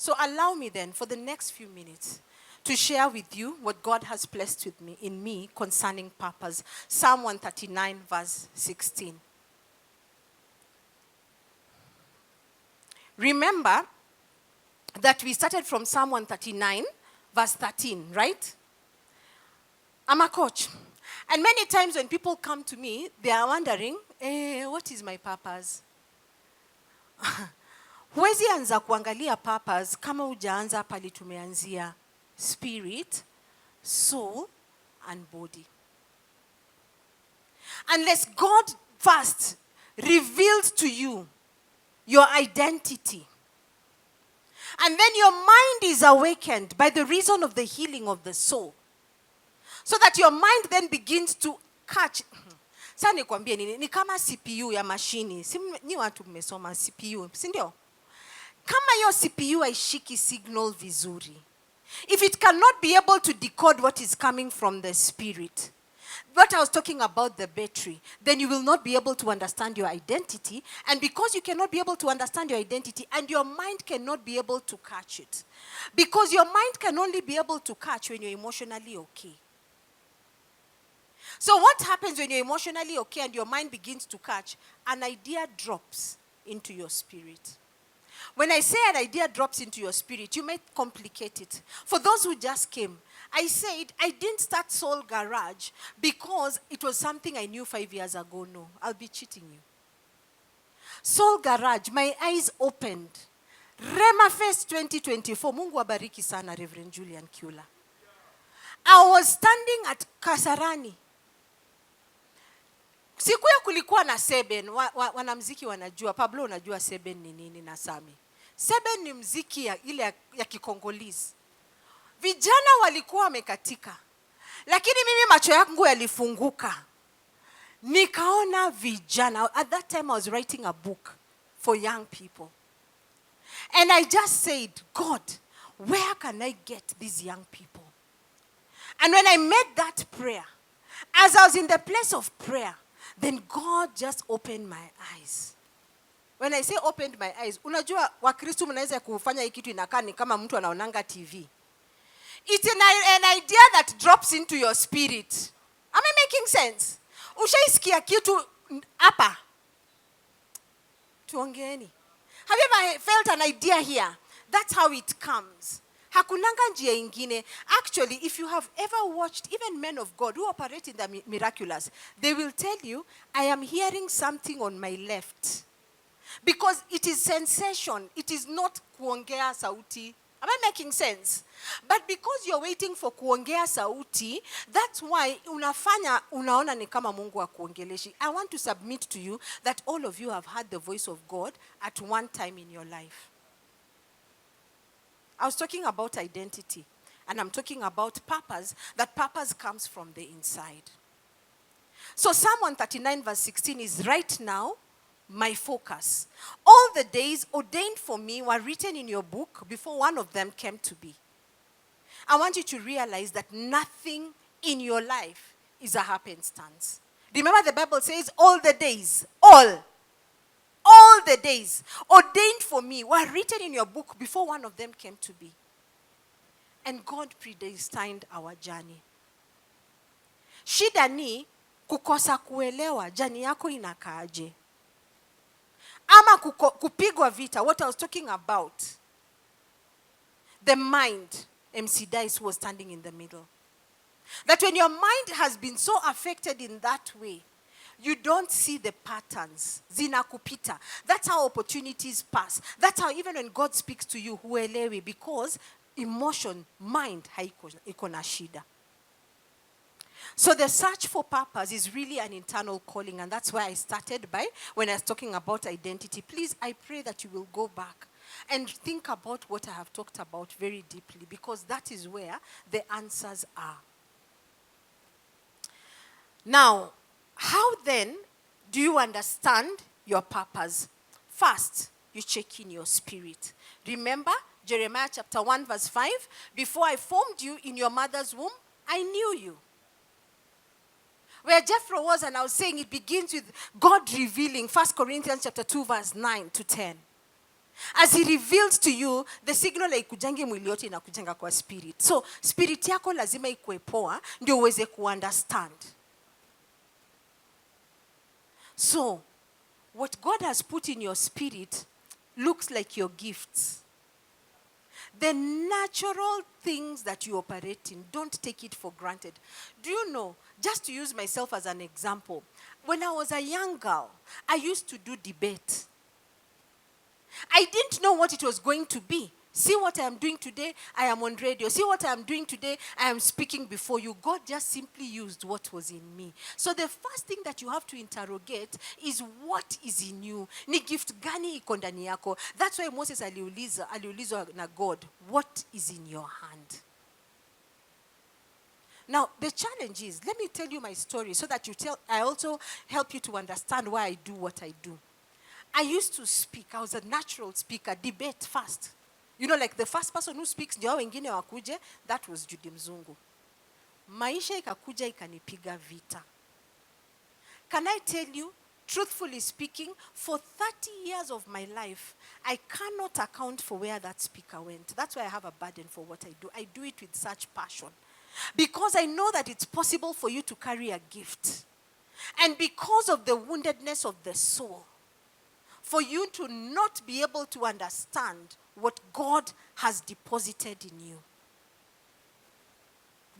So allow me then, for the next few minutes, to share with you what God has blessed in me concerning purpose. Psalm 139, verse 16. Remember that we started from Psalm 139, verse 13, right? I'm a coach. And many times when people come to me, they are wondering, what is my purpose? Huwezi anza kuangalia purpose kama hujaanza pali tumeanzia spirit, soul, and body. Unless God first reveals to you your identity, and then your mind is awakened by the reason of the healing of the soul, so that your mind then begins to catch. Sasa nikwambie ni kama CPU ya mashini. Ni watu mmesoma CPU, si ndio? Kama hiyo CPU haishiki signal vizuri, if it cannot be able to decode what is coming from the spirit, what I was talking about, the battery, then you will not be able to understand your identity. And because you cannot be able to understand your identity, and your mind cannot be able to catch it, because your mind can only be able to catch when you're emotionally okay. So what happens when you're emotionally okay and your mind begins to catch? An idea drops into your spirit. When I say an idea drops into your spirit, you might complicate it. For those who just came, I said I didn't start Soul Garage because it was something I knew 5 years ago. No, I'll be cheating you. Soul Garage, my eyes opened. Rema Fest 2024, Mungu abariki sana Reverend Julian Kula. I was standing at Kasarani. Siku ya kulikuwa na Seben, wanamziki wanajua, Pablo unajua Seben ni nini na Sami. Seben ni mziki ile ya Kikongolese. Vijana walikuwa wamekatika. Lakini mimi macho yangu yalifunguka. Nikaona vijana. At that time I was writing a book for young people. And I just said, God, where can I get these young people? And when I made that prayer, as I was in the place of prayer, then God just opened my eyes. When I say opened my eyes, unajua Wakristo mnaweza kufanya hii kitu inakaa ni kama mtu anaonanga TV. It's an idea that drops into your spirit. Am I making sense? Ushaisikia kitu hapa? Tuongeeni. Have you ever felt an idea here? That's how it comes. Hakunanga njia ingine. Actually, if you have ever watched even men of God who operate in the miraculous, they will tell you, I am hearing something on my left. Because it is sensation. It is not kuongea sauti. Am I making sense? But because you're waiting for kuongea sauti, that's why unaona ni kama Mungu akuongeleshi. I want to submit to you that all of you have heard the voice of God at one time in your life. I was talking about identity, and I'm talking about purpose, that purpose comes from the inside. So Psalm 139 verse 16 is right now my focus. All the days ordained for me were written in your book before one of them came to be. I want you to realize that nothing in your life is a happenstance. Remember the Bible says all the days, all the days ordained for me were written in your book before one of them came to be. And God predestined our journey. Shida ni kukosa kuelewa jani yako inakaaje. Ama kupigwa vita, what I was talking about. The mind, MC Dice was standing in the middle. That when your mind has been so affected in that way, you don't see the patterns. Zinakupita. That's how opportunities pass. That's how even when God speaks to you, huelewi, because emotion, mind, iko na shida. So the search for purpose is really an internal calling, and that's where I started by when I was talking about identity. Please, I pray that you will go back and think about what I have talked about very deeply, because that is where the answers are. Now, how then do you understand your purpose? First, you check in your spirit. Remember Jeremiah chapter 1 verse 5? Before I formed you in your mother's womb, I knew you. Where Jethro was, and I was saying it begins with God revealing. 1 Corinthians chapter 2 verse 9 to 10. As he reveals to you, the signal haikujangi mwili yote inakujanga kwa spirit. So spirit yako lazima ikuwe poa ndio uweze kuunderstand. So what God has put in your spirit looks like your gifts. The natural things that you operate in, don't take it for granted. Do you know, just to use myself as an example, when I was a young girl, I used to do debate. I didn't know what it was going to be. See what I am doing today, I am on radio. See what I am doing today, I am speaking before you. God just simply used what was in me. So the first thing that you have to interrogate is what is in you. Ni gift gani iko ndani yako? That's why Moses aliulizwa na God, what is in your hand? Now, the challenge is, let me tell you my story so that I also help you to understand why I do what I do. I used to speak. I was a natural speaker, debate fast. You know, like the first person who speaks, ndio wengine wakuje, that was Judy Mzungu. Maisha ikakuja ikanipiga vita. Can I tell you, truthfully speaking, for 30 years of my life, I cannot account for where that speaker went. That's why I have a burden for what I do. I do it with such passion. Because I know that it's possible for you to carry a gift. And because of the woundedness of the soul, for you to not be able to understand what God has deposited in you.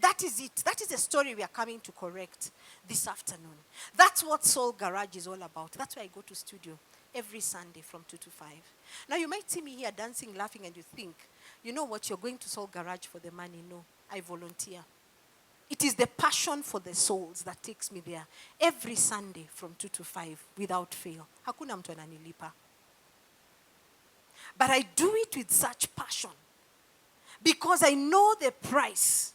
That is it. That is the story we are coming to correct this afternoon. That's what Soul Garage is all about. That's why I go to studio every Sunday from 2 to 5. Now you might see me here dancing, laughing, and you think, you know what, you're going to Soul Garage for the money. No, I volunteer. It is the passion for the souls that takes me there every Sunday from 2 to 5 without fail. Hakuna mtu ananilipa. But I do it with such passion because I know the price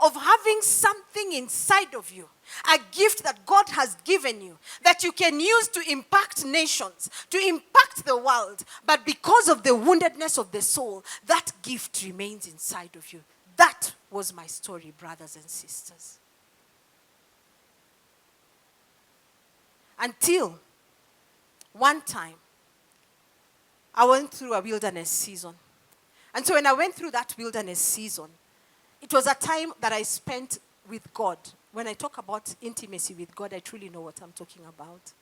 of having something inside of you, a gift that God has given you that you can use to impact nations, to impact the world. But because of the woundedness of the soul, that gift remains inside of you. That was my story, brothers and sisters. Until one time, I went through a wilderness season. And so when I went through that wilderness season, it was a time that I spent with God. When I talk about intimacy with God, I truly know what I'm talking about.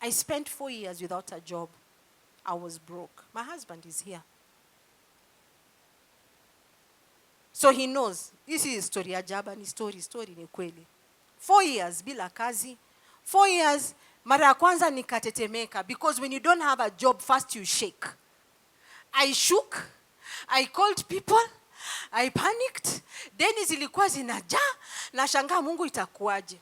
I spent 4 years without a job. I was broke. My husband is here. So he knows, this is story ya jaba, ni story ni kweli. 4 years bila kazi. 4 years, mara ya kwanza nikatetemeka. Because when you don't have a job, first you shake. I shook. I called people. I panicked. Deni zilikuwa zinajaa. Nashangaa Mungu itakuaje.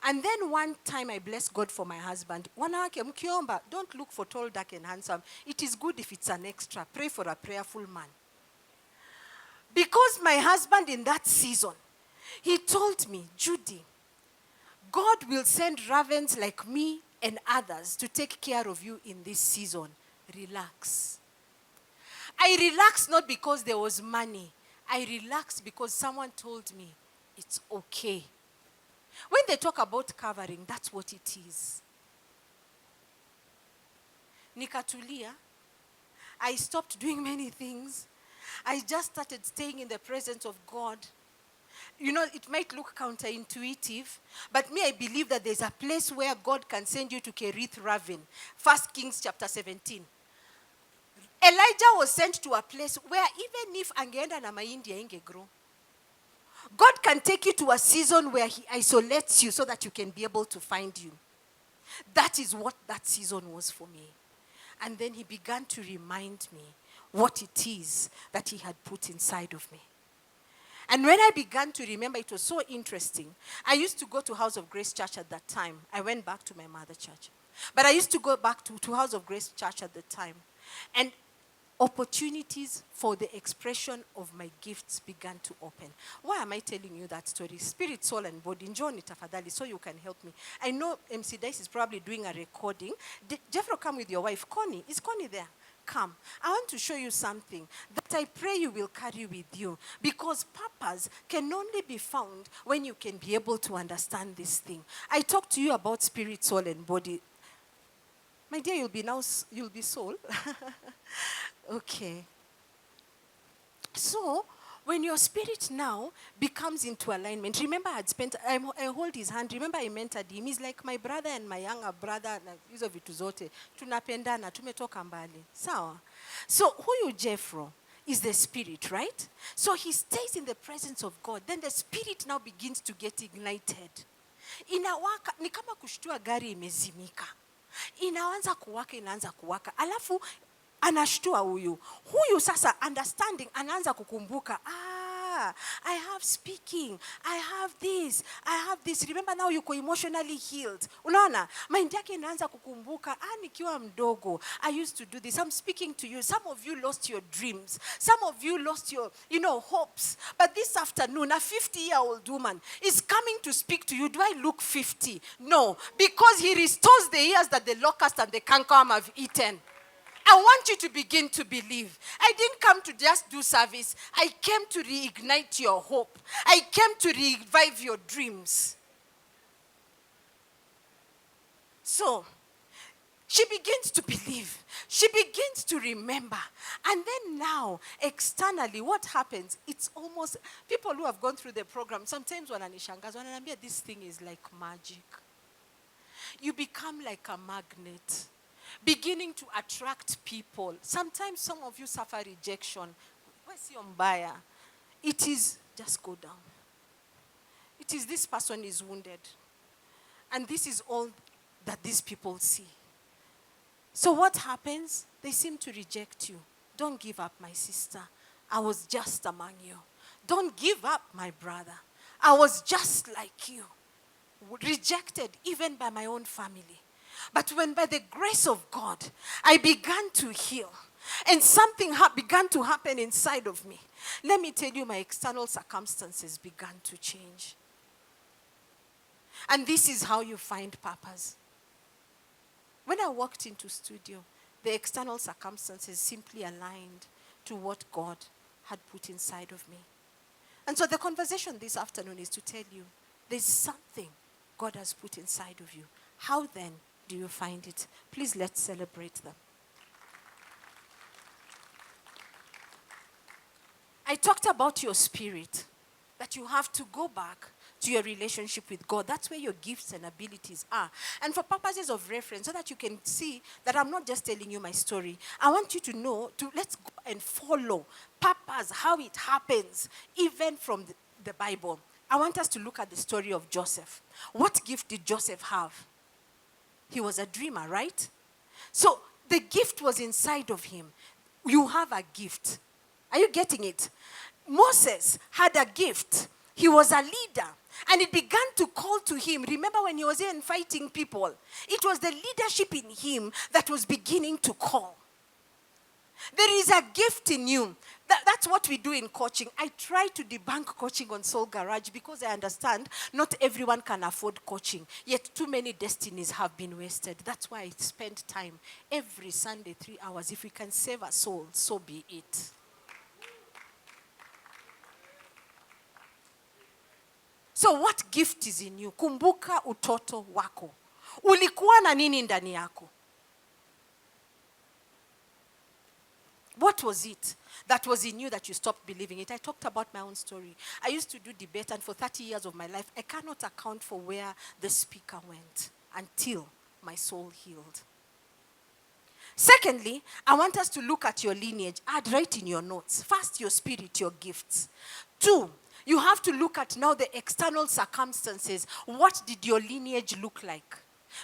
And then one time I blessed God for my husband. Wanawake mkiomba, don't look for tall, dark and handsome. It is good if it's an extra. Pray for a prayerful man. Because my husband in that season, he told me, Judy, God will send ravens like me and others to take care of you in this season. Relax. I relaxed not because there was money. I relaxed because someone told me it's okay. When they talk about covering, that's what it is. Nikatulia. I stopped doing many things. I just started staying in the presence of God. You know, it might look counterintuitive, but me, I believe that there's a place where God can send you to Kerith Ravine. 1 Kings chapter 17. Elijah was sent to a place where even if angeenda na mahindi ingegrow. God can take you to a season where he isolates you so that you can be able to find you. That is what that season was for me. And then he began to remind me what it is that he had put inside of me. And when I began to remember, it was so interesting. I used to go to House of Grace Church at that time. I went back to my mother church. But I used to go back to House of Grace Church at the time. And opportunities for the expression of my gifts began to open. Why am I telling you that story? Spirit, soul, and body. Njoni tafadhali, so you can help me. I know MC Dice is probably doing a recording. Jeffro, come with your wife. Connie, is Connie there? Come. I want to show you something that I pray you will carry with you. Because purpose can only be found when you can be able to understand this thing. I talked to you about spirit, soul, and body. My dear, you'll be soul. Okay. So, when your spirit now becomes into alignment, remember I hold his hand, remember I mentored him, he's like my brother and my younger brother, na hizo vitu zote, tunapendana, tumetoka mbali, sawa? So, huyu Jeffro is the spirit, right? So he stays in the presence of God, then the spirit now begins to get ignited. Inawaka, ni kama kushtua gari imezimika. Inaanza kuwaka, alafu anashtua huyu sasa understanding, anaanza kukumbuka, I have speaking, I have this. Remember now yuko emotionally healed. Unaona, mind yake inaanza kukumbuka, nikiwa mdogo, I used to do this, I'm speaking to you. Some of you lost your dreams, some of you lost your, hopes. But this afternoon, a 50-year-old woman is coming to speak to you. Do I look 50? No, because he restores the years that the locust and the cankerworm have eaten. I want you to begin to believe. I didn't come to just do service. I came to reignite your hope. I came to revive your dreams. So, she begins to believe. She begins to remember. And then now, externally, what happens? It's almost, people who have gone through the program, sometimes wananishangaza, wananiambia this thing is like magic. You become like a magnet, beginning to attract people. Sometimes some of you suffer rejection. It is, just go down. It is, this person is wounded. And this is all that these people see. So what happens? They seem to reject you. Don't give up, my sister. I was just among you. Don't give up, my brother. I was just like you. Rejected even by my own family. But when by the grace of God, I began to heal, and something began to happen inside of me, let me tell you, my external circumstances began to change. And this is how you find purpose. When I walked into studio, the external circumstances simply aligned to what God had put inside of me. And so the conversation this afternoon is to tell you, there's something God has put inside of you. How then do you find it? Please, let's celebrate them. I talked about your spirit, that you have to go back to your relationship with God. That's where your gifts and abilities are. And for purposes of reference, so that you can see that I'm not just telling you my story, I want you to know, let's go and follow purpose, how it happens, even from the Bible. I want us to look at the story of Joseph. What gift did Joseph have? He was a dreamer, right? So the gift was inside of him. You have a gift. Are you getting it? Moses had a gift. He was a leader. And it began to call to him. Remember when he was here and fighting people? It was the leadership in him that was beginning to call. There is a gift in you. That's what we do in coaching. I try to debunk coaching on Soul Garage because I understand not everyone can afford coaching. Yet too many destinies have been wasted. That's why I spend time every Sunday, 3 hours. If we can save a soul, so be it. So what gift is in you? Kumbuka utoto wako. Ulikuwa na nini ndani yako? What was it that was in you that you stopped believing it? I talked about my own story. I used to do debate, and for 30 years of my life, I cannot account for where the speaker went until my soul healed. Secondly, I want us to look at your lineage. Add right in your notes. First, your spirit, your gifts. 2, you have to look at now the external circumstances. What did your lineage look like?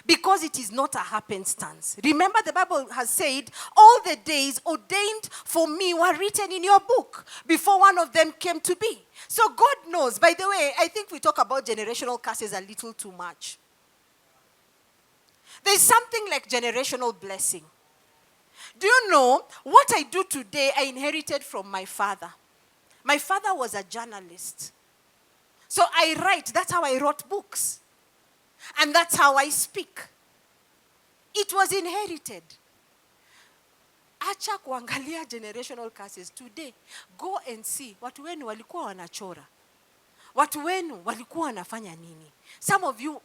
Because it is not a happenstance. Remember, the Bible has said, all the days ordained for me were written in your book before one of them came to be. So God knows. By the way, I think we talk about generational curses a little too much. There's something like generational blessing. Do you know what I do today I inherited from my father? My father was a journalist. So I write. That's how I wrote books. And that's how I speak. It was inherited. Acha kuangalia generational curses today. Go and see. Watu wenu walikuwa wanachora. Watu wenu walikuwa wanafanya nini? Some of you,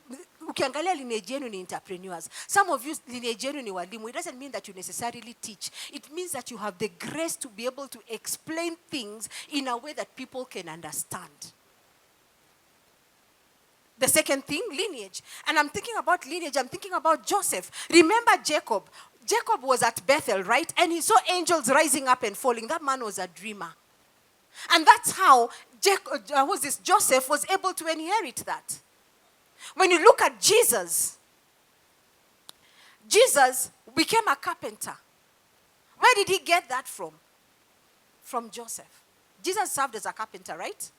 ukiangalia lineage yenu ni entrepreneurs. Some of you, lineage yenu ni walimu. It doesn't mean that you necessarily teach. It means that you have the grace to be able to explain things in a way that people can understand. The second thing, lineage. And I'm thinking about lineage, I'm thinking about Joseph. Remember Jacob. Jacob was at Bethel, right? And he saw angels rising up and falling. That man was a dreamer. And that's how Joseph was able to inherit that. When you look at Jesus, Jesus became a carpenter. Where did he get that from? From Joseph. Jesus served as a carpenter, right?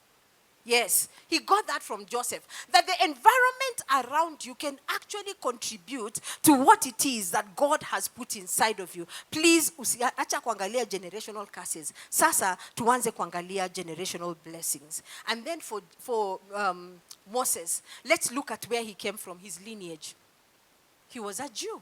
Yes, he got that from Joseph. That the environment around you can actually contribute to what it is that God has put inside of you. Please, acha kuangalia generational curses. Sasa, tuanze kuangalia generational blessings. And then for Moses, let's look at where he came from, his lineage. He was a Jew.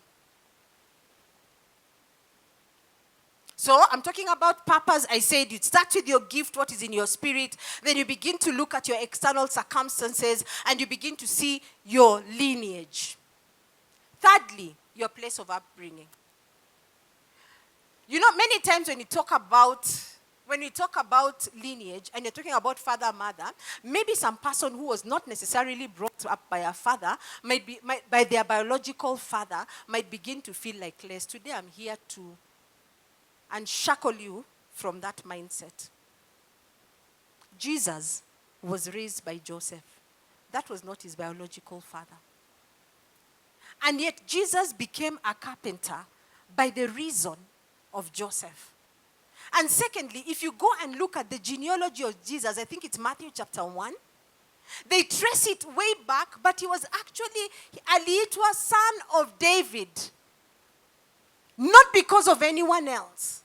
So I'm talking about purpose. I said it starts with your gift, what is in your spirit. Then you begin to look at your external circumstances and you begin to see your lineage. Thirdly, your place of upbringing. You know, many times when you talk about lineage and you're talking about father, mother, maybe some person who was not necessarily brought up by a father, by their biological father, might begin to feel like less. Today I'm here to unshackle you from that mindset. Jesus was raised by Joseph. That was not his biological father. And yet Jesus became a carpenter by the reason of Joseph. And secondly, if you go and look at the genealogy of Jesus, I think it's Matthew chapter 1, they trace it way back, but he was actually a son of David. Not because of anyone else,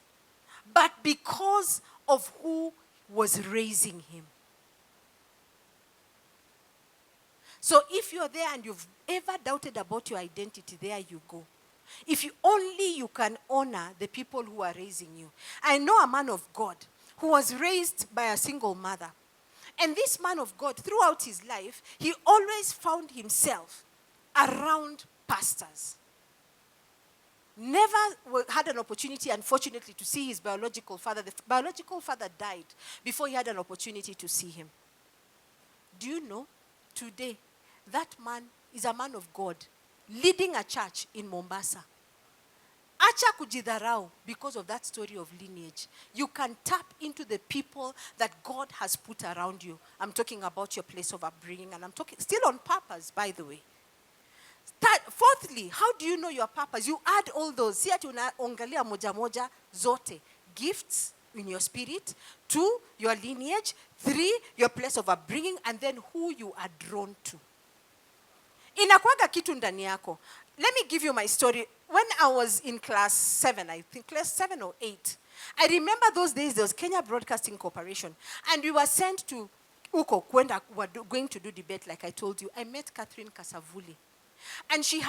but because of who was raising him. So if you're there and you've ever doubted about your identity, there you go. If you can honor the people who are raising you. I know a man of God who was raised by a single mother. And this man of God, throughout his life, he always found himself around pastors. Never had an opportunity, unfortunately, to see his biological father. The biological father died before he had an opportunity to see him. Do you know, today, that man is a man of God, leading a church in Mombasa. Acha kujidharau because of that story of lineage. You can tap into the people that God has put around you. I'm talking about your place of upbringing, and I'm talking still on purpose, by the way. Fourthly, how do you know your purpose? You add all those. Si ati unaongelea moja moja zote. Gifts in your spirit. 2, your lineage. 3, your place of upbringing. And then who you are drawn to. Inakuwaga kitu ndani yako. Let me give you my story. When I was in class 7, I think class 7 or 8, I remember those days there was Kenya Broadcasting Corporation. And we were sent to Uko, we were going to do debate like I told you. I met Catherine Kasavuli. And she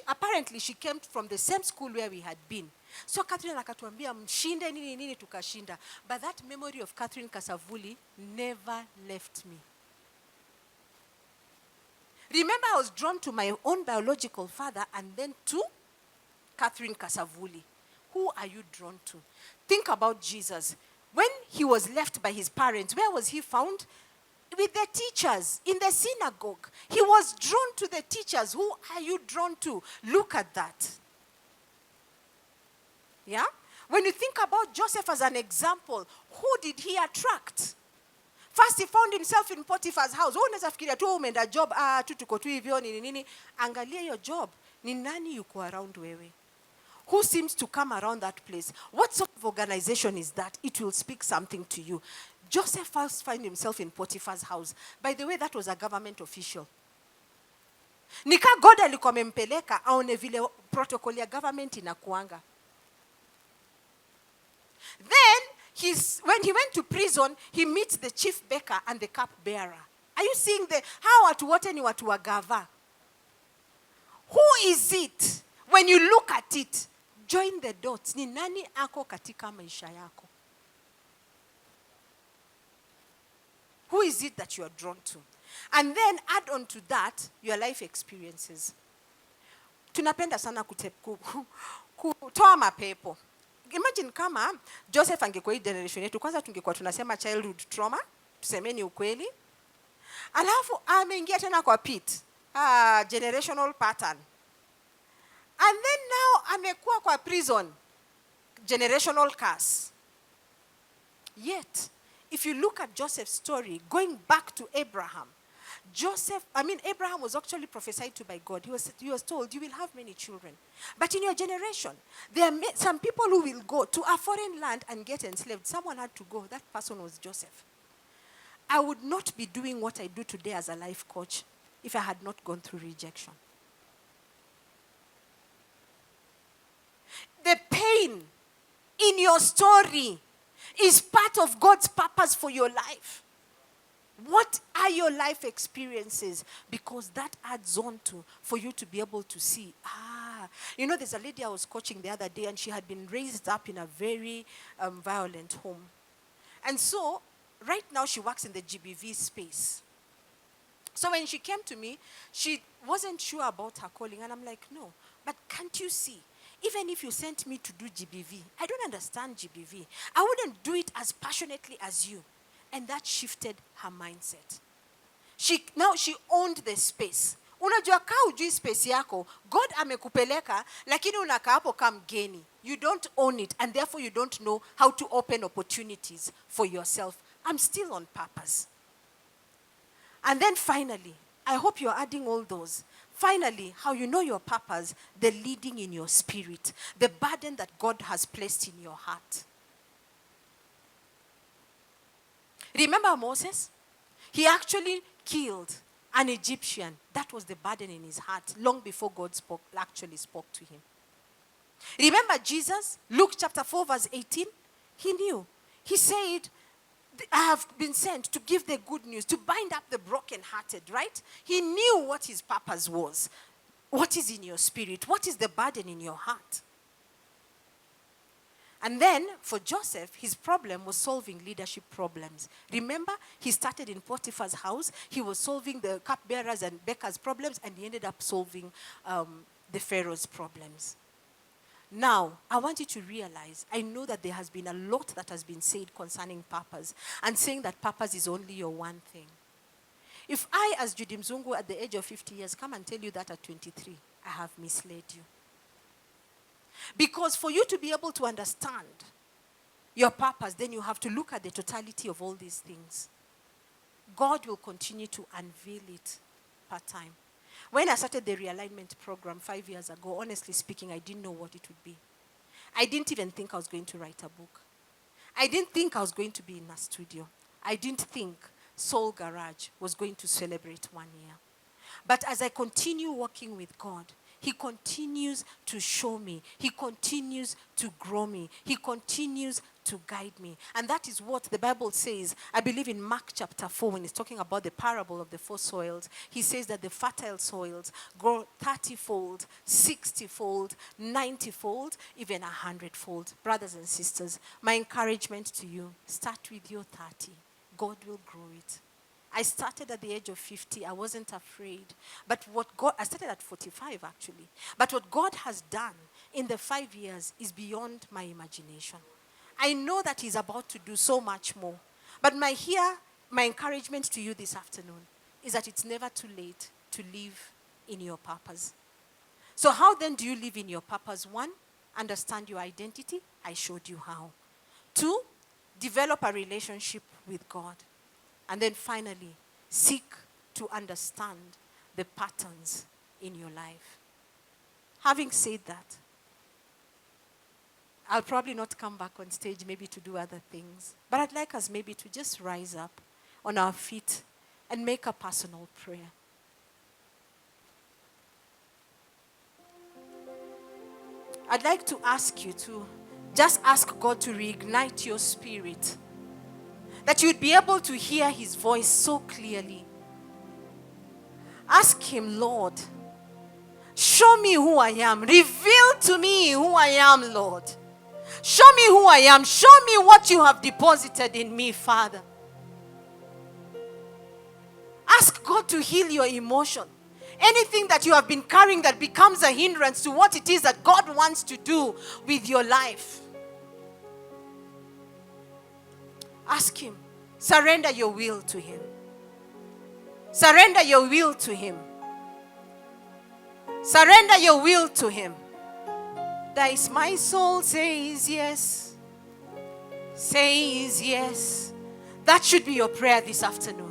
apparently came from the same school where we had been. So Catherine akatuambia mshinde nini tukashinda. But that memory of Catherine Kasavuli never left me. Remember, I was drawn to my own biological father and then to Catherine Kasavuli. Who are you drawn to? Think about Jesus. When he was left by his parents, where was he found? With the teachers in the synagogue. He was drawn to the teachers. Who are you drawn to? Look at that. Yeah? When you think about Joseph as an example, who did he attract? First, he found himself in Potiphar's house. Unaweza fikiria tu umeenda job, tu tuko tu hivyo nini. Angalia your job. Ni nani yuko around wewe? Who seems to come around that place? What sort of organization is that? It will speak something to you. Joseph first found himself in Potiphar's house. By the way, that was a government official. Nika God alikuwa amempeleka aone vile protocol ya government inakuanga. Then, when he went to prison, he meets the chief baker and the cupbearer. Are you seeing how watu wote ni watu wa gava? Who is it? When you look at it, join the dots. Ni nani ako katika maisha yako? Who is it that you are drawn to? And then add on to that your life experiences. Tunapenda sana kutoa mapepo. Imagine kama Joseph angekuwa hii generation yetu, kwanza tungekuwa tunasema childhood trauma, tusemeni ukweli. Alafu ameingia tena kwa pit, generational pattern. And then now amekuwa kwa prison, generational curse. Yet, if you look at Joseph's story, going back to Abraham, Abraham was actually prophesied to by God. He was told, you will have many children. But in your generation, there are some people who will go to a foreign land and get enslaved. Someone had to go. That person was Joseph. I would not be doing what I do today as a life coach if I had not gone through rejection. The pain in your story is part of God's purpose for your life. What are your life experiences? Because that adds on to, for you to be able to see, there's a lady I was coaching the other day, and she had been raised up in a very violent home. And so, right now she works in the GBV space. So when she came to me, she wasn't sure about her calling. And I'm like, no, but can't you see? Even if you sent me to do GBV, I don't understand GBV. I wouldn't do it as passionately as you. And that shifted her mindset. Now she owned the space. Unajua kaa ujui space yako, God amekupeleka, lakini unakaa hapo kama mgeni. You don't own it, and therefore you don't know how to open opportunities for yourself. I'm still on purpose. And then finally, I hope you're adding all those. Finally, how you know your purpose, the leading in your spirit, the burden that God has placed in your heart. Remember Moses? He actually killed an Egyptian. That was the burden in his heart long before God actually spoke to him. Remember Jesus? Luke chapter 4 verse 18? He knew. He said, I have been sent to give the good news, to bind up the brokenhearted, right? He knew what his purpose was. What is in your spirit? What is the burden in your heart? And then, for Joseph, his problem was solving leadership problems. Remember, he started in Potiphar's house. He was solving the cupbearers and bakers' problems, and he ended up solving the Pharaoh's problems. Now, I want you to realize, I know that there has been a lot that has been said concerning purpose, and saying that purpose is only your one thing. If I, as Judy Mzungu, at the age of 50 years, come and tell you that at 23, I have misled you. Because for you to be able to understand your purpose, then you have to look at the totality of all these things. God will continue to unveil it per time. When I started the ReAlignment program 5 years ago, honestly speaking, I didn't know what it would be. I didn't even think I was going to write a book. I didn't think I was going to be in a studio. I didn't think Soul Garage was going to celebrate 1 year. But as I continue working with God, He continues to show me. He continues to grow me. He continues to guide me. And that is what the Bible says, I believe in Mark chapter 4, when it's talking about the parable of the 4 soils. He says that the fertile soils grow 30-fold, 60-fold, 90-fold, even 100-fold. Brothers and sisters, my encouragement to you, start with your 30. God will grow it. I started at the age of 50. I wasn't afraid. But I started at 45 actually. But what God has done in the 5 years is beyond my imagination. I know that He's about to do so much more. But my encouragement to you this afternoon is that it's never too late to live in your purpose. So how then do you live in your purpose? 1, understand your identity. I showed you how. 2, develop a relationship with God. And then finally, seek to understand the patterns in your life. Having said that, I'll probably not come back on stage maybe to do other things. But I'd like us maybe to just rise up on our feet and make a personal prayer. I'd like to ask you to just ask God to reignite your spirit, that you'd be able to hear His voice so clearly. Ask Him, Lord, show me who I am. Reveal to me who I am, Lord. Show me who I am. Show me what you have deposited in me, Father. Ask God to heal your emotion. Anything that you have been carrying that becomes a hindrance to what it is that God wants to do with your life. Ask Him. Surrender your will to Him. Surrender your will to Him. Surrender your will to Him. That my soul says yes. Says yes. That should be your prayer this afternoon.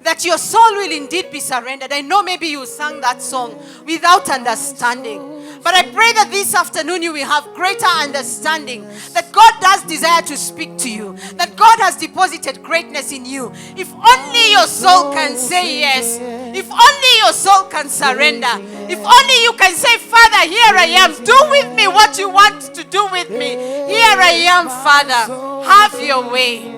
That your soul will indeed be surrendered. I know maybe you sang that song without understanding. But I pray that this afternoon you will have greater understanding. That God does desire to speak to you. That God has deposited greatness in you. If only your soul can say yes. If only your soul can surrender. If only you can say, Father, here I am. Do with me what you want to do with me. Here I am, Father. Have your way.